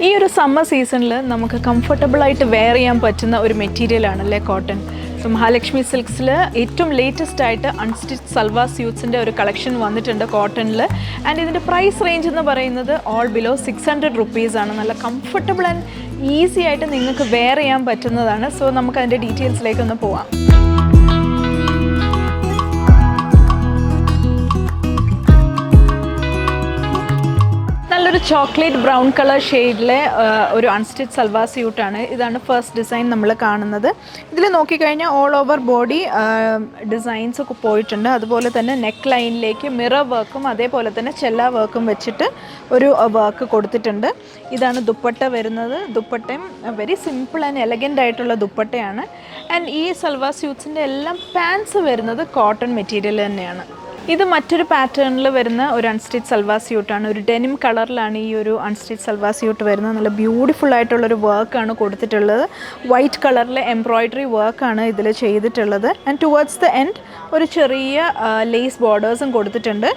ഈ ഒരു സമ്മർ സീസണിൽ നമുക്ക് കംഫർട്ടബിളായിട്ട് വെയർ ചെയ്യാൻ പറ്റുന്ന ഒരു മെറ്റീരിയലാണല്ലേ കോട്ടൺ. സോ മഹാലക്ഷ്മി സിൽക്സിൽ ഏറ്റവും ലേറ്റസ്റ്റ് ആയിട്ട് അൺസ്റ്റിച്ച് സൽവാർ സ്യൂട്ട്സിൻ്റെ ഒരു കളക്ഷൻ വന്നിട്ടുണ്ട് കോട്ടണിൽ. ആൻഡ് ഇതിൻ്റെ പ്രൈസ് റേഞ്ച് എന്ന് പറയുന്നത് ഓൾ ബിലോ 600 റുപ്പീസാണ്. നല്ല കംഫർട്ടബിൾ ആൻഡ് ഈസി ആയിട്ട് നിങ്ങൾക്ക് വെയർ ചെയ്യാൻ പറ്റുന്നതാണ്. സോ നമുക്ക് അതിൻ്റെ ഡീറ്റെയിൽസിലേക്ക് ഒന്ന് പോവാം. നല്ലൊരു ചോക്ലേറ്റ് ബ്രൗൺ കളർ ഷെയ്ഡിലെ ഒരു അൺസ്റ്റിച്ച് സൽവാർ സ്യൂട്ടാണ്. ഇതാണ് ഫസ്റ്റ് ഡിസൈൻ നമ്മൾ കാണുന്നത്. ഇതിൽ നോക്കിക്കഴിഞ്ഞാൽ ഓൾ ഓവർ ബോഡി ഡിസൈൻസ് ഒക്കെ പോയിട്ടുണ്ട്. അതുപോലെ തന്നെ നെക്ക് ലൈനിലേക്ക് മിറർ വർക്കും അതേപോലെ തന്നെ ചെല്ല വർക്കും വെച്ചിട്ട് ഒരു വർക്ക് കൊടുത്തിട്ടുണ്ട്. ഇതാണ് ദുപ്പട്ട വരുന്നത്. ദുപ്പട്ടയും വെരി സിമ്പിൾ ആൻഡ് എലഗൻ്റ് ആയിട്ടുള്ള ദുപ്പട്ടയാണ്. ആൻഡ് ഈ സൽവാർ സ്യൂട്ട്സിൻ്റെ എല്ലാം പാൻസ് വരുന്നത് കോട്ടൺ മെറ്റീരിയൽ തന്നെയാണ്. ഇത് മറ്റൊരു പാറ്റേണിൽ വരുന്ന ഒരു അൺസ്റ്റിച്ച് സൽവാർ സ്യൂട്ടാണ്. ഒരു ഡെനിം കളറിലാണ് ഈ ഒരു അൺസ്റ്റിച്ച് സൽവാർ സ്യൂട്ട് വരുന്നത്. നല്ല ബ്യൂട്ടിഫുൾ ആയിട്ടുള്ളൊരു വർക്കാണ് കൊടുത്തിട്ടുള്ളത്. വൈറ്റ് കളറിലെ എംബ്രോയ്ഡറി വർക്കാണ് ഇതിൽ ചെയ്തിട്ടുള്ളത്. ആൻഡ് ടുവേർഡ്സ് ദ എൻഡ് ഒരു ചെറിയ ലേസ് ബോർഡേഴ്സും കൊടുത്തിട്ടുണ്ട്.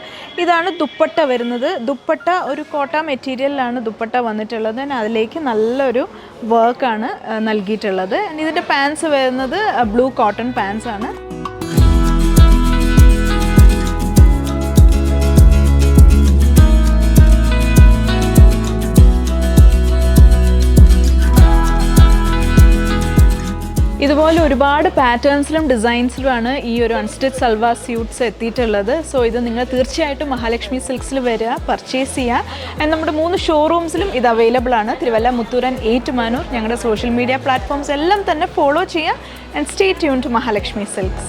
ഇതാണ് ദുപ്പട്ട വരുന്നത്. ദുപ്പട്ട ഒരു കോട്ട മെറ്റീരിയലിലാണ് ദുപ്പട്ട വന്നിട്ടുള്ളത്. അതിലേക്ക് നല്ലൊരു വർക്കാണ് നൽകിയിട്ടുള്ളത്. ഇതിൻ്റെ പാൻസ് വരുന്നത് ബ്ലൂ കോട്ടൺ പാൻസ് ആണ്. ഇതുപോലെ ഒരുപാട് പാറ്റേൺസിലും ഡിസൈൻസിലുമാണ് ഈ ഒരു അൺസ്റ്റിച്ച് സൽവാർ സ്യൂട്ട്സ് എത്തിയിട്ടുള്ളത്. സോ ഇത് നിങ്ങൾ തീർച്ചയായിട്ടും മഹാലക്ഷ്മി സിൽക്സിൽ വരിക, പർച്ചേസ് ചെയ്യുക. ആൻഡ് നമ്മുടെ 3 ഷോറൂംസിലും ഇത് അവൈലബിൾ ആണ്. തിരുവല്ല, മുത്തൂർ ആൻഡ് ഏറ്റുമാനൂർ. ഞങ്ങളുടെ സോഷ്യൽ മീഡിയ പ്ലാറ്റ്ഫോംസ് എല്ലാം തന്നെ ഫോളോ ചെയ്യുക. And stay tune to Mahalakshmi silks.